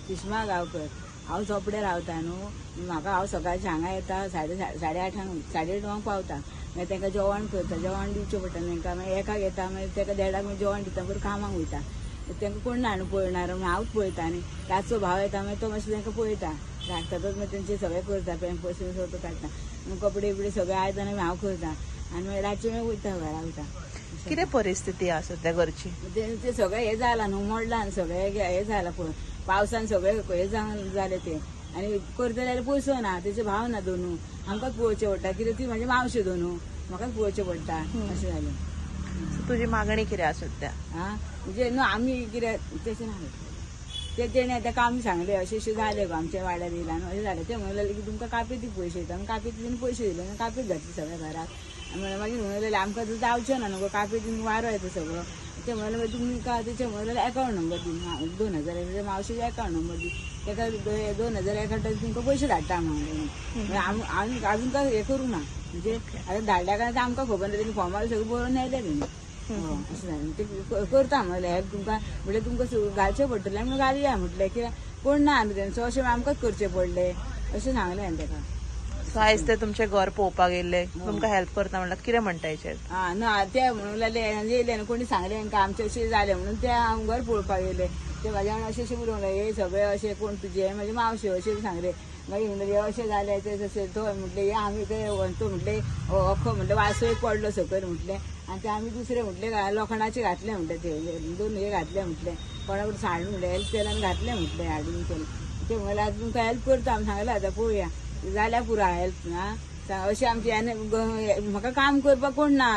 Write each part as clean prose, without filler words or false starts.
सुषमा गावकर। हांव चोपडे रावता न्हू, म्हाका हांव सकाळचें हांगा येता 8:30 8:30 पावता। मागीर तांकां जेवण करता, जेवण दिवचें पडटा तांकां। मागीर एकाक येता, मागीर ताका 1:30 जेवण दिता, बरें कामाक वयता। तांकां कोण ना न्हू पळयणार, हांवूच पळयता। आनी रातचो भाव येता, मागीर तो मातशें तांकां पळयता, राखतातच। मागीर तेंचें सगळें करता, पॅम्पर्स सगळें काडटा, कपडे बिपडे सगळें आयदनां हांव करता। आनी मागीर रातचें मागीर वयता घरा वयता। कितें परिस्थिती आसा सध्या घरची? ते सगळें हें जालां न्हू, मोडलां सगळें, हें जालां पळय, पावसान सगळें हें जावन जालें तें। आनी करता जाल्यार पयसो ना, तेचे भाव ना दोनू, आमकांच पळोवचें पडटा। कित्याक ती म्हाजी मावशे दोनू, म्हाकाच पळोवचें पडटा, अशें जालें। तुजी मागणी कितें आसा सध्या? म्हणजे न्हू आमी कितें तशें ना, तेणें ताका आमी सांगलें अशें अशें जालें गो आमच्या वाड्यार येयला न्हू, अशें जालें। ते म्हणलें की तुमकां कापेती पयशे दिता, आमी कापेतीन पयशे दिले, कापेत घातली सगळ्या घराक। मागीर म्हणलें आमकां तर जावचें ना न्हू, कापेतीन वारो येता सगळो। ते म्हणलें तुमकां तेचे म्हणलें अकावंट नंबर दी, 2000 मावशेचो अकावंट नंबर दी, ताका 2000 अकावंटाचे तुमकां पयशे धाडटा म्हणलें। आमी अजून काय हें करूं ना, म्हणजे आतां धाडल्या काय आमकां खबर ना, तेणी फॉर्मार सगळें बरोवन येलें तेणी। अशें जालें, ते करता म्हणलें हेल्प तुमकां, म्हणल्यार तुमकां घालचें पडटलें, आमी घालया म्हटलें, कित्याक कोण ना न्हू तेंचो, अशें आमकांच करचें पडलें, अशें सांगलें हांवें ताका। सो आयज ते तुमचें घर पळोवपाक येयले, तुमकां हेल्प करता म्हणल्यार कितें म्हणटा हेचेर? ना ते म्हणून येयले न्हू, कोणी सांगलें तांकां आमचें अशें जालें म्हणून ते घर पळोवपाक येयले। ते म्हाजे वांगडा अशें अशें उलोवंक लागले, हे सगळे अशें कोण तुजे म्हाजे मावशे अशें सांगलें। मागीर म्हणलें हे अशें जालें, ते तशें तो म्हटलें हे आमी ते तो म्हटलें अख्खो म्हटलें वासोय पडलो सकयल म्हटलें, आनी ते आमी दुसरे म्हटलें लोखंडाचे घातले म्हटलें, ते 2 हे घातले म्हटलें, कोणा कडेन हाडून म्हटलें हेल्प केलें आनी घातलें म्हटलें, हाडून केलें। ते म्हणलें आतां तुमकां हेल्प करता आमी सांगलें, आतां पळोवया जाल्यार पुरो हेल्प ना। अशें आमचे म्हाका काम करपाक कोण ना,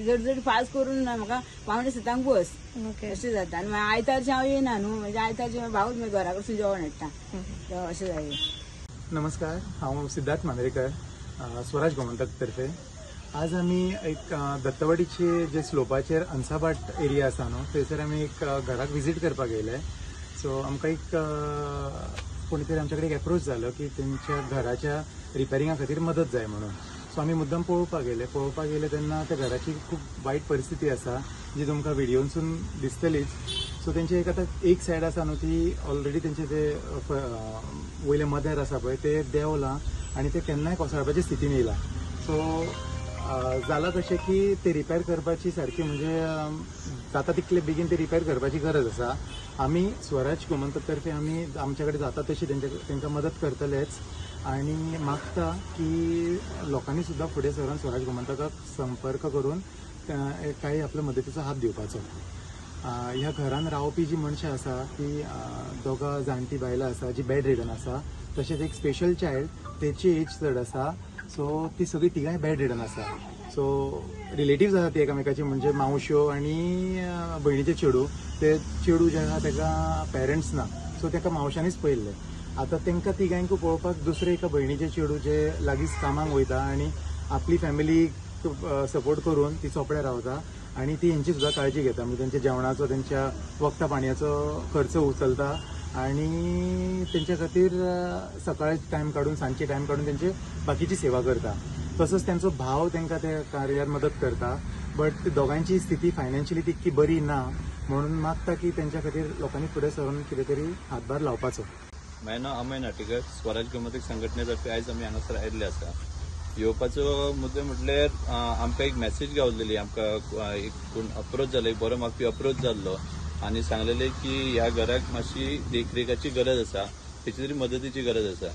जर पास करून ना म्हाका पावणे 7 बस, अशें जाता। आनी आयतारचें हांव येना न्हू, म्हणजे आयतारचें भाऊच मागीर घरा कडसून जेवण हाडटा, अशें जालें। नमस्कार, हांव सिद्धार्थ मांद्रेकर, स्वराज गोमंतक तर्फे। आज आमी एक दत्तवाडीचे जे स्लोपाचेर अंसाबाट एरिया आसा न्हू, थंयसर आमी एक घराक विजीट करपाक येयले। सो आमकां एक कोणी तरी आमचे कडेन एप्रोच जालो की तेंच्या घराच्या रिपेरिंगा खातीर मदत जाय म्हणून। सो आमी मुद्दम पळोवपाक गेले तेन्ना त्या घराची खूब वायट परिस्थिती आसा, जी तुमकां व्हिडिओनसून दिसतलीच। सो तेंचे एक सायड आसा न्हू, ती ऑलरेडी तेंचे ते वयले मदर आसा पळय ते देंवलां आनी ते केन्नाय कोसळपाचे स्थितीन येयला। सो जालां कशें की ते रिपेर करपाची सारकी म्हणजे जाता तितले बेगीन ते रिपेर करपाची गरज आसा। आमी स्वराज गोमंतक तर्फे आमी आमचे कडेन जाता तशी तेंकां मदत करतलेच, आनी मागता की लोकांनी सुद्दां फुडें सरून स्वराज गोमंतकाक संपर्क करून काही आपल्या मदतीचो हात दिवपाचो। ह्या घरान रावपी जी मनशां आसा ती दोगां जाणटी बायलां आसा जी बेड रिडन आसा, तशेंच एक स्पेशल चायल्ड तेची एज चड आसा। सो ती सगळीं तिगांय बेड रिडन आसा। सो रिलेटिव्स आसा ती एकामेकाची, म्हणजे मावश्यो आनी भयणीचे चेडूं। ते चेडूं जे आसा ताका पेरंट्स ना, सो ताका मावशांनीच पळयल्लें। आतां तांकां तिगांयकूय पळोवपाक दुसरे एका भयणीचे चेडूं जे लागींच कामाक वयता आनी आपली फॅमिली सपोर्ट करून ती चोपड्यार रावता, आनी ती हेंची सुद्दां काळजी घेता, म्हणजे तेंच्या जेवणाचो तेंच्या वखदां पाणयाचो खर्च उचलता, आनी तेंच्या खातीर सकाळी टायम काडून सांजचे टायम काडून तेंचे बाकीची सेवा करता। तसोच तेंचो भाव तांकां त्या कार्यार मदत करता। बट दोगांची स्थिती फायनान्शियली तितकी बरी ना, म्हणून मागता की तेंच्या खातीर लोकांनी फुडें सरून कितें तरी हातभार लावपाचो। म्हाजें नांव अमय नाटेकर, स्वराज गोमंतक संघटने आयज आमी हांगासर आयिल्ले आसा। येवपाचो मुद्दो म्हटल्यार आमकां एक मॅसेज गावलेली, आमकां एक कोण अप्रोच जालो, एक बरो मागपी अप्रोच जाल्लो आनी सांगलेलें की ह्या घराक मातशी देखरेखाची गरज आसा, तेची तरी मदतीची गरज आसा।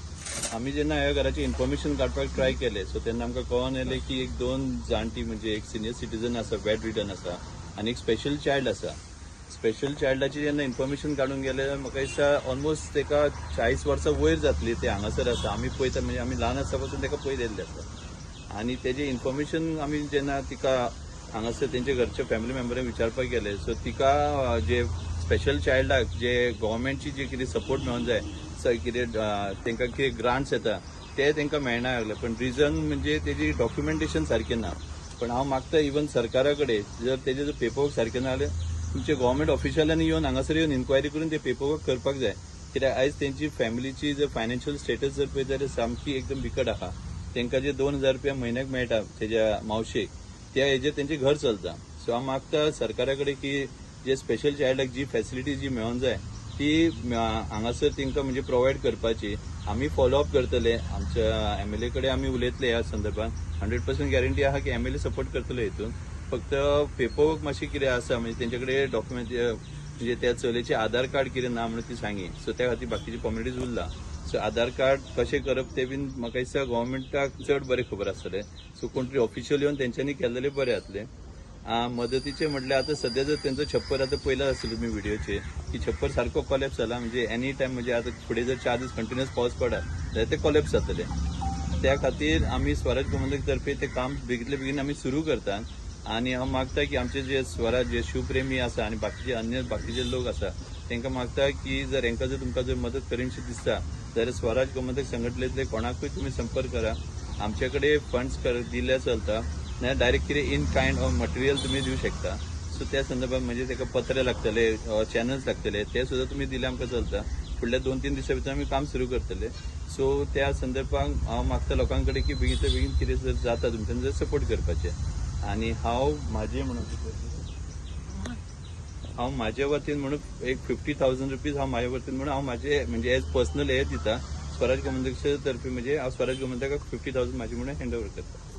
आम्ही जेन्ना ह्या घराचे इन्फॉर्मेशन काडपाक ट्राय केले सो तेन्ना आमकां कळून येलें की एक 2 जाणटी म्हणजे एक सिनियर सिटीजन आसा बेड रिडन आसा आनी एक स्पेशल चायल्ड आसा. स्पेशल चायल्डाची जेन्ना इन्फॉर्मेशन काडून गेले म्हाका दिसता ऑलमोस्ट तेका 40 वर्सां वयर जातली ते हांगासर आसा. आमी पळयता म्हणजे आमी ल्हान आसता पासून तेका पळयत येयल्ले आसा आनी तेजे इन्फॉर्मेशन आमी जेन्ना तिका हांगासर तेंचे घरचे फॅमिली मेंबरांक विचारपाक गेले सो तिका जे स्पेशल चायल्डाक जे गव्हर्मेंटची जे कितें सपोर्ट मेळोंक जाय कितें तांकां कितें ग्रांट्स येता ते तांकां मेळना लागले. पण रिजन म्हणजे तेजी डॉक्युमेंटेशन सारकें ना. पण हांव मागता इवन सरकारा कडेन जर तेजे जर पेपरवर्क सारकें ना जाल्यार तुमचे गव्हर्मेंट ऑफिशियलांनी येवन हांगासर येवन इन्क्वायरी करून ते पेपरवर्क करपाक जाय. कित्याक आयज तेंची फॅमिलीची जर फायनान्शियल स्टेटस जर पळयत जाल्यार सामकी एकदम बिकट आहा. तांकां जे 2000 रुपया म्हयन्याक मेळटा तेज्या मावशेक त्या हेजेर तेंचें घर चलता. सो हांव मागता सरकारा कडेन की जे स्पेशल चायल्डाक जी फॅसिलिटी जी मेळोंक जाय ती हांगासर तांकां म्हणजे प्रोवायड करपाची. आमी फॉलोअप करतले आमच्या MLA कडेन आमी उलयतले ह्या संदर्भात. 100% गॅरंटी आहा की MLA सपोर्ट करतलो हेतून. फक्त पेपरवर्क मातशें कितें आसा म्हणजे तेंचे कडेन डॉक्युमेंट म्हणजे त्या चलयेचे आधार कार्ड कितें ना म्हणून ती सांगी. सो त्या खातीर बाकीची फॉर्मेलिटीज उरला. सो आधार कार्ड कशें करप ते बीन म्हाका दिसता गव्हर्मेंटाक चड बरें खबर आसतलें. सो कोण तरी ऑफिशियल येवन तेंच्यांनी केल्लें बरें जातलें. मदतीचे म्हटल्यार आतां सध्या जर तेंचो छप्पर आतां पयला आसतलो तुमी व्हिडिओचेर की छप्पर सारको कॉलेप्स जाला म्हणजे एनी टायम म्हणजे आतां फुडें जर 4 दीस कंटिन्युअस पावस पडत जाल्यार ते कॉलेप्स जातले. त्या खातीर आमी स्वराज गोमंतक तर्फे ते काम बेगितले बेगीन आमी सुरू करतात. आनी हांव मागता की आमचे जे स्वराज जे शिवप्रेमी आसा आनी बाकीचे अन्य बाकीचे लोक आसा तांकां मागता की जर हेंकां जर तुमकां जर मदत करीनशी दिसता जाल्यार स्वराज गोमंतक संघटनेंतले कोणाकूय तुमी संपर्क करा. आमचे कडेन फंड्स दिल्ले चलता ना डायरेक्ट कितें इन कायंड ऑफ मटेरियल तुमी दिवं शकता. सो त्या संदर्भात म्हणजे ताका पत्र लागतले चॅनल्स लागतले ते सुद्दां तुमी दिले आमकां चलता. फुडल्या 2-3 दिसां भितर आमी काम सुरू करतले. सो त्या संदर्भात हांव मागता लोकां कडेन की बेगीतल्या बेगीन कितें जर जाता तुमच्यान जर सपोर्ट करपाचें. आनी हांव म्हाजे वतीन म्हणून एक 50,000 रुपीज हांव म्हाज्या वतीन म्हणून हांव म्हाजे म्हणजे एज पर्सनल हे दिता स्वराज गोमंतक तर्फे म्हणजे हांव स्वराज गोमंतकाक 50,000 म्हाजे म्हणून हँड ओवर करता.